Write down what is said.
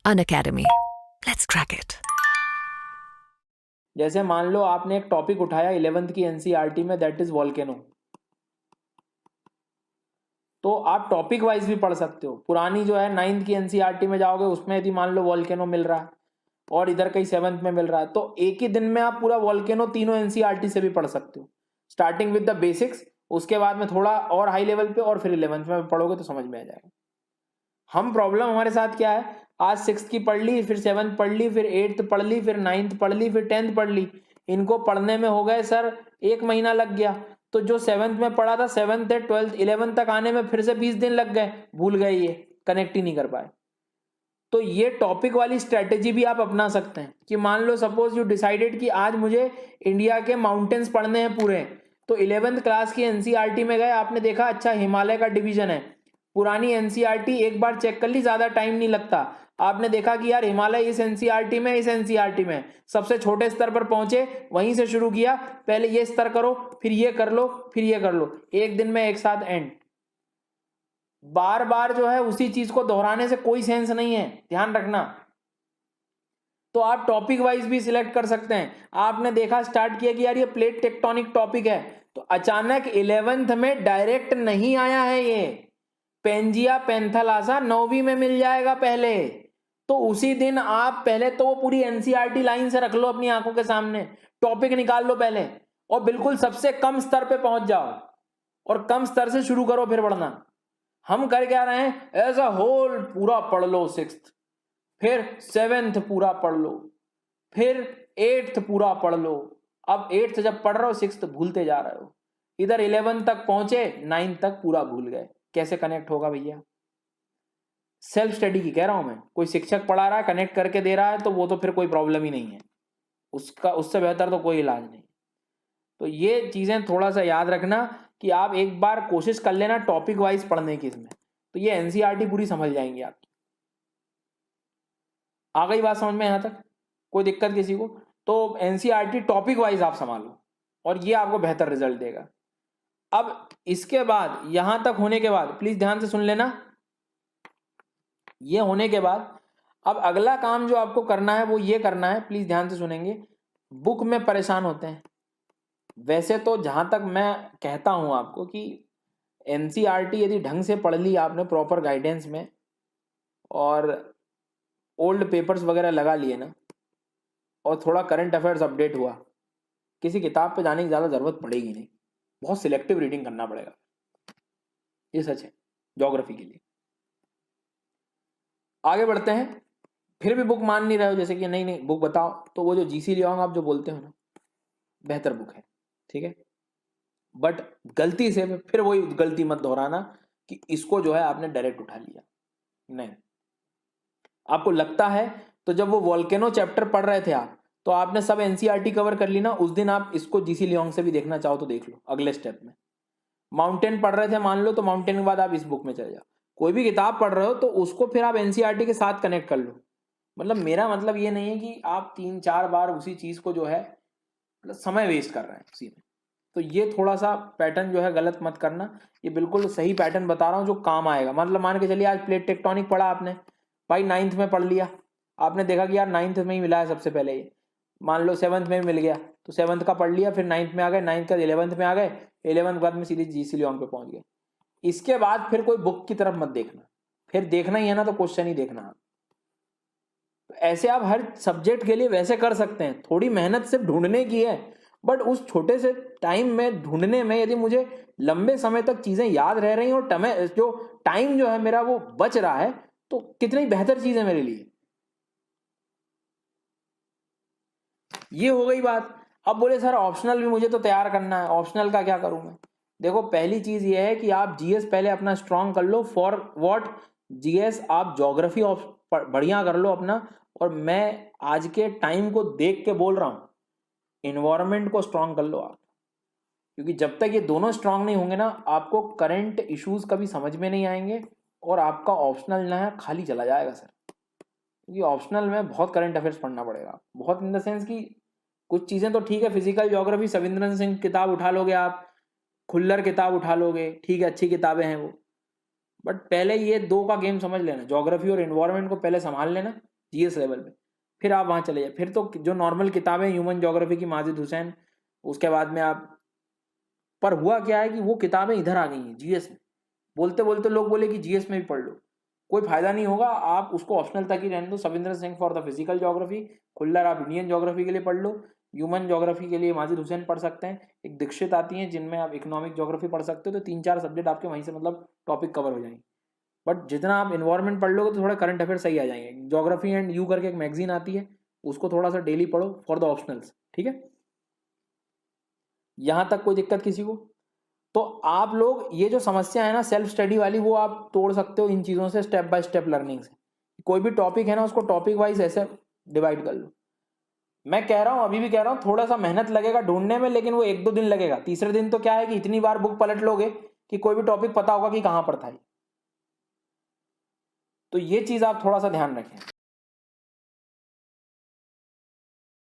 Unacademy. Let's crack it. जैसे मान लो आपने एक टॉपिक उठाया 11th की एनसीईआरटी में, दैट इज वॉल्केनो। तो आप टॉपिक वाइज भी पढ़ सकते हो। पुरानी जो है 9th की एनसीईआरटी में जाओगे, उसमें यदि मान लो वॉल्केनो मिल रहा है और इधर कहीं 7th में मिल रहा है, तो एक ही दिन में आप पूरा वॉल्केनो तीनों एनसीईआरटी से भी पढ़ सकते हो, स्टार्टिंग विद द बेसिक्स, उसके बाद में थोड़ा और हाई लेवल पे, और फिर 11th में पढ़ोगे तो समझ में आ जाएगा। हम प्रॉब्लम हमारे साथ क्या है, आज 6th की पढ़ ली, फिर 7th पढ़ ली, फिर 8th पढ़ ली, फिर 9th पढ़ ली, फिर 10th पढ़ ली। इनको पढ़ने में हो गए सर 1 महीना लग गया। तो जो 7th में पढ़ा था 7th से 12th 11th तक आने में फिर से 20 दिन लग गए, भूल गए, ये कनेक्ट ही नहीं कर पाए। तो ये टॉपिक वाली स्ट्रेटेजी भी आप अपना सकते हैं कि मान लो सपोज यू डिसाइडेड कि आज मुझे इंडिया के माउंटेन्स पढ़ने हैं पूरे, तो 11th क्लास की एनसीईआरटी में गए, आपने देखा अच्छा हिमालय का डिवीजन है, पुरानी एनसीईआरटी एक बार चेक कर ली, ज्यादा टाइम नहीं लगता। आपने देखा कि यार हिमालय इस एनसीईआरटी में, इस एनसीईआरटी में सबसे छोटे स्तर पर पहुंचे, वहीं से शुरू किया, पहले ये स्तर करो, फिर ये कर लो, फिर ये कर लो, एक दिन में एक साथ एंड। बार बार जो है उसी चीज को दोहराने से कोई सेंस नहीं है, ध्यान रखना। तो आप टॉपिक वाइज भी सिलेक्ट कर सकते हैं। आपने देखा स्टार्ट किया कि यार ये प्लेट टेक्टोनिक टॉपिक है, तो अचानक 11th में डायरेक्ट नहीं आया है, ये पेंजिया पेंथलासा 9वीं में मिल जाएगा पहले। तो उसी दिन आप पहले तो वो पूरी एनसीईआरटी लाइन से रख लो अपनी आंखों के सामने, टॉपिक निकाल लो पहले, और बिल्कुल सबसे कम स्तर पे पहुंच जाओ और कम स्तर से शुरू करो फिर पढ़ना। हम कर क्या रहे हैं, एज अ होल पूरा पढ़ लो 6th, फिर 7th पूरा पढ़ लो, फिर 8th पूरा पढ़ लो। अब 8th जब पढ़ रहे हो 6th भूलते जा रहे हो, इधर 11th तक पहुंचे, 9th तक पूरा भूल गए, कैसे कनेक्ट होगा भैया। सेल्फ स्टडी की कह रहा हूं मैं, कोई शिक्षक पढ़ा रहा है कनेक्ट करके दे रहा है तो वो तो फिर कोई प्रॉब्लम ही नहीं है, उसका उससे बेहतर तो कोई इलाज नहीं। तो ये चीजें थोड़ा सा याद रखना कि आप एक बार कोशिश कर लेना टॉपिक वाइज पढ़ने की इसमें, तो ये एनसीईआरटी पूरी समझ जाएंगे आपकी। आ गई बात समझ में यहां तक, कोई दिक्कत किसी को? तो एनसीईआरटी टॉपिक वाइज आप संभालो और ये आपको बेहतर रिजल्ट देगा। अब इसके बाद यहां तक होने के बाद प्लीज ध्यान से सुन लेना, ये होने के बाद अब अगला काम जो आपको करना है वो ये करना है, प्लीज ध्यान से सुनेंगे। बुक में परेशान होते हैं, वैसे तो जहां तक मैं कहता हूं आपको कि एनसीईआरटी यदि ढंग से पढ़ ली आपने प्रॉपर गाइडेंस में और ओल्ड पेपर्स वगैरह लगा लिए ना, और थोड़ा करंट अफेयर्स अपडेट हुआ, किसी किताब पे जाने की ज़्यादा ज़रूरत पड़ेगी नहीं, बहुत सिलेक्टिव रीडिंग करना पड़ेगा, ये सच है ज्योग्राफी के लिए। आगे बढ़ते हैं, फिर भी बुक मान नहीं रहे हो, जैसे कि नहीं नहीं बुक बताओ, तो वो जो जीसी लियोंग आप जो बोलते हो ना, बेहतर बुक है, ठीक है, बट गलती से फिर वही गलती मत दोहराना कि इसको जो है आपने डायरेक्ट उठा लिया, नहीं। आपको लगता है तो जब वो वॉल्केनो चैप्टर पढ़ रहे थे आप, तो आपने सब एनसीईआरटी कवर कर ली ना, उस दिन आप इसको जीसी लियोंग से भी देखना चाहो तो देख लो अगले स्टेप में। माउंटेन पढ़ रहे थे मान लो, तो माउंटेन के बाद आप इस बुक में चले जाओ। कोई भी किताब पढ़ रहे हो तो उसको फिर आप एनसीईआरटी के साथ कनेक्ट कर लो। मतलब मेरा मतलब ये नहीं है कि आप 3-4 बार उसी चीज को जो है मतलब समय वेस्ट कर रहे हैं उसी में। तो ये थोड़ा सा पैटर्न जो है गलत मत करना, ये बिल्कुल सही पैटर्न बता रहा हूँ जो काम आएगा। मतलब मान के चलिए आज प्लेट टेक्टोनिक पढ़ा आपने, भाई 9th में पढ़ लिया, आपने देखा कि यार 9th में ही मिला है सबसे पहले, ये मान लो 7th में मिल गया तो 7th का पढ़ लिया, फिर 9th में आ गए, 9th का 11th में आ गए, 11th के बाद में सीधे जीसी लियोंग पे पहुंच गए। इसके बाद फिर कोई बुक की तरफ मत देखना, फिर देखना ही है ना तो क्वेश्चन ही देखना। तो ऐसे आप हर सब्जेक्ट के लिए वैसे कर सकते हैं, थोड़ी मेहनत सिर्फ ढूंढने की है, बट उस छोटे से टाइम में ढूंढने में यदि मुझे लंबे समय तक चीजें याद रह रही हैं और जो टाइम जो है मेरा वो बच रहा है, तो कितनी बेहतर चीज है मेरे लिए। ये हो गई बात। अब बोले सर ऑप्शनल भी मुझे तो तैयार करना है, ऑप्शनल का क्या करूं मैं? देखो पहली चीज ये है कि आप जीएस पहले अपना स्ट्रांग कर लो। For what? जीएस आप ज्योग्राफी बढ़िया कर लो अपना, और मैं आज के टाइम को देख के बोल रहा हूं, इन्वायरमेंट को स्ट्रांग कर लो आप, क्योंकि जब तक ये दोनों स्ट्रांग नहीं होंगे ना, आपको करंट इश्यूज कभी समझ में नहीं आएंगे और आपका ऑप्शनल ना खाली चला जाएगा सर। क्योंकि ऑप्शनल में बहुत करंट अफेयर्स पढ़ना पड़ेगा, बहुत इन द सेंस कि कुछ चीज़ें तो ठीक है, फिजिकल ज्योग्राफी सविंद्रन सिंह किताब उठा लोगे आप, खुल्लर किताब उठा लोगे, ठीक है अच्छी किताबें हैं वो, बट पहले ये दो का गेम समझ लेना, ज्योग्राफी और इन्वायरमेंट को पहले संभाल लेना, जीएस लेवल पे, फिर आप वहाँ चले जाए। फिर तो जो नॉर्मल किताबें ह्यूमन ज्योग्राफी की माजिद हुसैन, उसके बाद में आप, पर हुआ क्या है कि वो किताबें इधर आ गई हैं जीएस में। बोलते बोलते लोग बोले कि जीएस में भी पढ़ लो, कोई फायदा नहीं होगा, आप उसको ऑप्शनल तक ही रहने दो। Savinder Singh for the physical geography, Khullar आप इंडियन ज्योग्राफी के लिए पढ़ लो, ह्यूमन ज्योग्राफी के लिए माजिद हुसैन पढ़ सकते हैं, एक दीक्षित आती हैं जिनमें आप इकोनॉमिक ज्योग्राफी पढ़ सकते हो। तो 3-4 सब्जेक्ट आपके वहीं से मतलब टॉपिक कवर हो जाएंगे। बट जितना आप इन्वायरमेंट पढ़ लोगे तो थोड़ा करंट अफेयर सही आ जाएंगे। ज्योग्राफी एंड यू करके एक मैगजीन आती है, उसको थोड़ा सा डेली पढ़ो फॉर द ऑप्शनल्स, ठीक है। यहां तक कोई दिक्कत किसी को? तो आप लोग ये जो समस्या है ना सेल्फ स्टडी वाली, वो आप तोड़ सकते हो इन चीज़ों से, स्टेप बाय स्टेप लर्निंग से। कोई भी टॉपिक है ना उसको टॉपिक वाइज ऐसे डिवाइड कर लो। मैं कह रहा हूँ, अभी भी कह रहा हूँ, थोड़ा सा मेहनत लगेगा ढूंढने में, लेकिन वो 1-2 दिन लगेगा। तीसरे दिन तो क्या है कि इतनी बार बुक पलट लोगे कि कोई भी टॉपिक पता होगा कि कहाँ पर था। तो ये चीज़ आप थोड़ा सा ध्यान रखें।